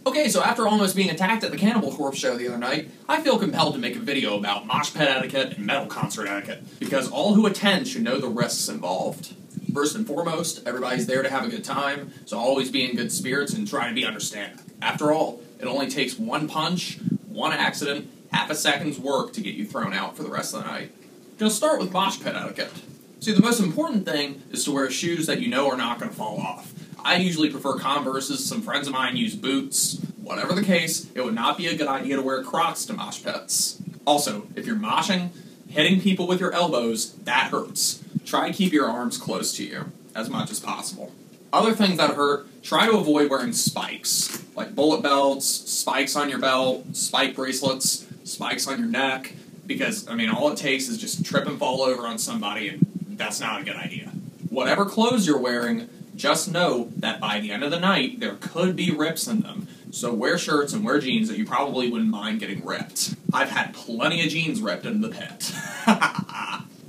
Okay, so after almost being attacked at the Cannibal Corpse show the other night, I feel compelled to make a video about mosh pit etiquette and metal concert etiquette, because all who attend should know the risks involved. First and foremost, everybody's there to have a good time, so always be in good spirits and try to be understanding. After all, it only takes one punch, one accident, half a second's work to get you thrown out for the rest of the night. Gonna start with mosh pit etiquette. See, the most important thing is to wear shoes that you know are not gonna fall off. I usually prefer Converses, some friends of mine use boots. Whatever the case, it would not be a good idea to wear Crocs to mosh pits. Also, if you're moshing, hitting people with your elbows, that hurts. Try to keep your arms close to you, as much as possible. Other things that hurt, try to avoid wearing spikes, like bullet belts, spikes on your belt, spike bracelets, spikes on your neck, because, all it takes is just trip and fall over on somebody, and that's not a good idea. Whatever clothes you're wearing, just know that by the end of the night, there could be rips in them. So wear shirts and wear jeans that you probably wouldn't mind getting ripped. I've had plenty of jeans ripped into the pit.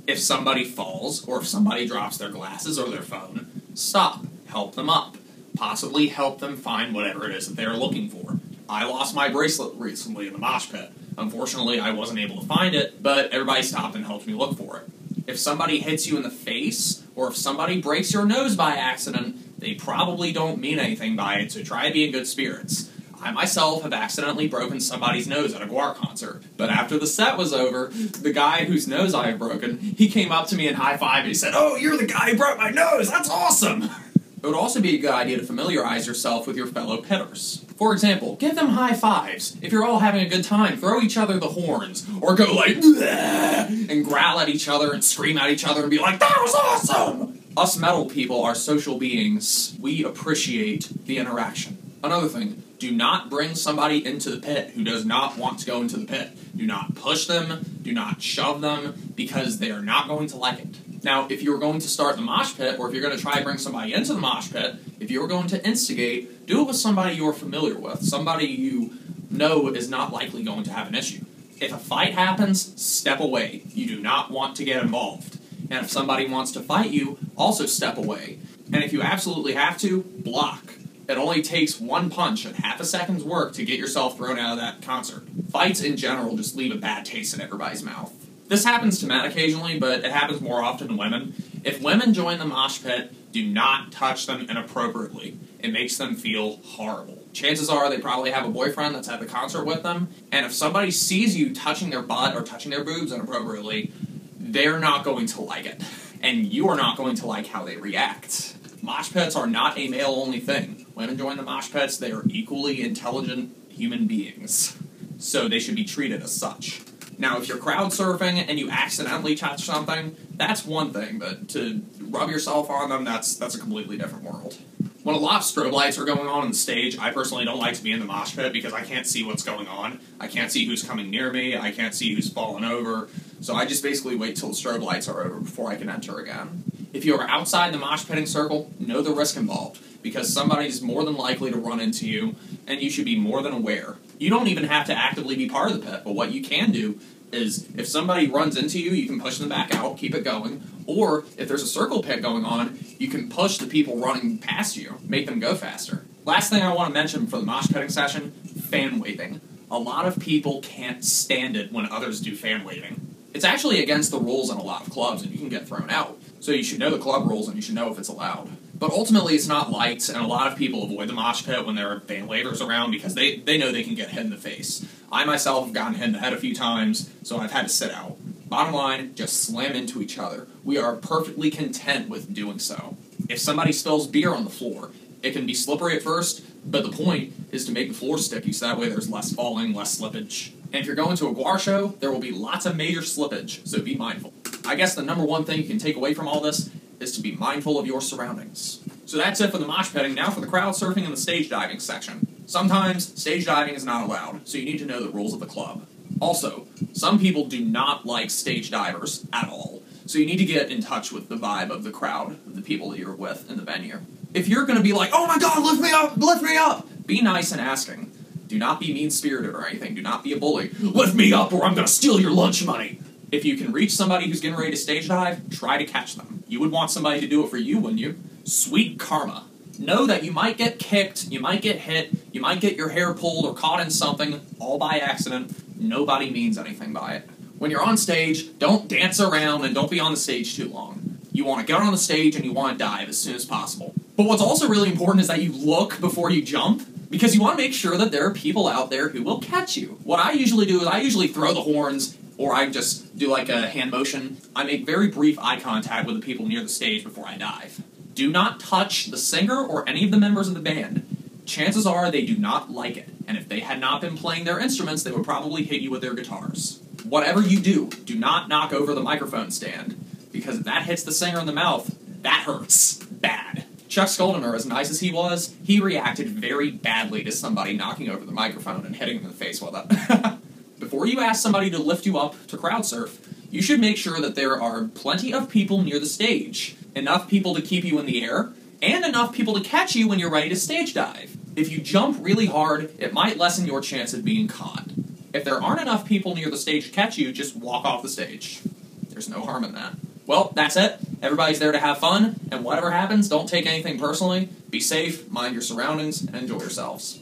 If somebody falls, or if somebody drops their glasses or their phone, stop, help them up. Possibly help them find whatever it is that they're looking for. I lost my bracelet recently in the mosh pit. Unfortunately, I wasn't able to find it, but everybody stopped and helped me look for it. If somebody hits you in the face, or if somebody breaks your nose by accident, they probably don't mean anything by it, so try to be in good spirits. I myself have accidentally broken somebody's nose at a GWAR concert, but after the set was over, the guy whose nose I had broken, he came up to me and high-fived and he said, "Oh, you're the guy who broke my nose, that's awesome!" It would also be a good idea to familiarize yourself with your fellow pitters. For example, give them high fives. If you're all having a good time, throw each other the horns, or go like, "Bleh," and growl at each other and scream at each other and be like, "That was awesome!" Us metal people are social beings. We appreciate the interaction. Another thing, do not bring somebody into the pit who does not want to go into the pit. Do not push them, do not shove them, because they are not going to like it. Now, if you're going to start the mosh pit, or if you're going to try to bring somebody into the mosh pit, if you're going to instigate, do it with somebody you're familiar with, somebody you know is not likely going to have an issue. If a fight happens, step away. You do not want to get involved. And if somebody wants to fight you, also step away. And if you absolutely have to, block. It only takes one punch and half a second's work to get yourself thrown out of that concert. Fights in general just leave a bad taste in everybody's mouth. This happens to men occasionally, but it happens more often to women. If women join the mosh pit, do not touch them inappropriately. It makes them feel horrible. Chances are they probably have a boyfriend that's at the concert with them, and if somebody sees you touching their butt or touching their boobs inappropriately, they're not going to like it. And you are not going to like how they react. Mosh pits are not a male-only thing. Women join the mosh pits, they are equally intelligent human beings. So they should be treated as such. Now, if you're crowd surfing and you accidentally touch something, that's one thing, but to rub yourself on them, that's a completely different world. When a lot of strobe lights are going on the stage, I personally don't like to be in the mosh pit because I can't see what's going on. I can't see who's coming near me, I can't see who's falling over, so I just basically wait till the strobe lights are over before I can enter again. If you are outside the mosh pitting circle, know the risk involved, because somebody's more than likely to run into you, and you should be more than aware. You don't even have to actively be part of the pit, but what you can do is, if somebody runs into you, you can push them back out, keep it going, or if there's a circle pit going on, you can push the people running past you, make them go faster. Last thing I want to mention for the mosh pitting session, fan waving. A lot of people can't stand it when others do fan waving. It's actually against the rules in a lot of clubs, and you can get thrown out. So you should know the club rules, and you should know if it's allowed. But ultimately, it's not lights, and a lot of people avoid the mosh pit when there are fan wavers around because they know they can get hit in the face. I myself have gotten hit in the head a few times, so I've had to sit out. Bottom line, just slam into each other. We are perfectly content with doing so. If somebody spills beer on the floor, it can be slippery at first, but the point is to make the floor sticky so that way there's less falling, less slippage. And if you're going to a GWAR show, there will be lots of major slippage, so be mindful. I guess the number one thing you can take away from all this is to be mindful of your surroundings. So that's it for the mosh pitting. Now for the crowd surfing and the stage diving section. Sometimes, stage diving is not allowed, so you need to know the rules of the club. Also, some people do not like stage divers at all, so you need to get in touch with the vibe of the crowd, of the people that you're with in the venue. If you're going to be like, "Oh my god, lift me up, lift me up," be nice and asking. Do not be mean-spirited or anything. Do not be a bully. "Lift me up or I'm going to steal your lunch money." If you can reach somebody who's getting ready to stage dive, try to catch them. You would want somebody to do it for you, wouldn't you? Sweet karma. know that you might get kicked, you might get hit, you might get your hair pulled or caught in something, all by accident. Nobody means anything by it. When you're on stage, don't dance around and don't be on the stage too long. You want to get on the stage and you want to dive as soon as possible. But what's also really important is that you look before you jump, because you want to make sure that there are people out there who will catch you. What I usually do is I usually throw the horns, or I just do like a hand motion. I make very brief eye contact with the people near the stage before I dive. Do not touch the singer or any of the members of the band. Chances are they do not like it, and if they had not been playing their instruments, they would probably hit you with their guitars. Whatever you do not knock over the microphone stand, because if that hits the singer in the mouth, that hurts bad. Chuck Schuldiner, as nice as he was, he reacted very badly to somebody knocking over the microphone and hitting him in the face with it. Before you ask somebody to lift you up to crowd surf, you should make sure that there are plenty of people near the stage. Enough people to keep you in the air, and enough people to catch you when you're ready to stage dive. If you jump really hard, it might lessen your chance of being caught. If there aren't enough people near the stage to catch you, just walk off the stage. There's no harm in that. Well, that's it. Everybody's there to have fun, and whatever happens, don't take anything personally. Be safe, mind your surroundings, and enjoy yourselves.